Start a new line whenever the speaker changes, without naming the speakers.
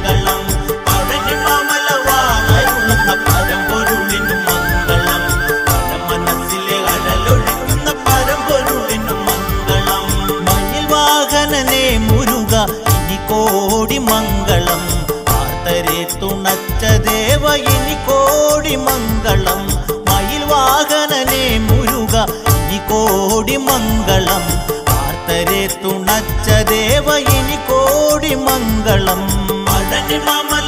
മംഗളം പഴനി മാമല വാണരുളുന്ന പരമ്പൊരുളിനു മംഗളം മനസ്സിലെ അഴലൊഴുക്കുന്ന പരമ്പൊരുളിനു മംഗളം മയിൽ വാഹനനെ മുരുക ഇനി കോടി മംഗളം ആർത്തരെ തുണച്ച ദേവ ഇനി കോടി മംഗളം മയിൽ വാഹനനെ മുരുക ഇനി കോടി മംഗളം ആർത്തരെ തുണച്ച ദേവ ഇനി കോടി മംഗളം പഴനി മാമല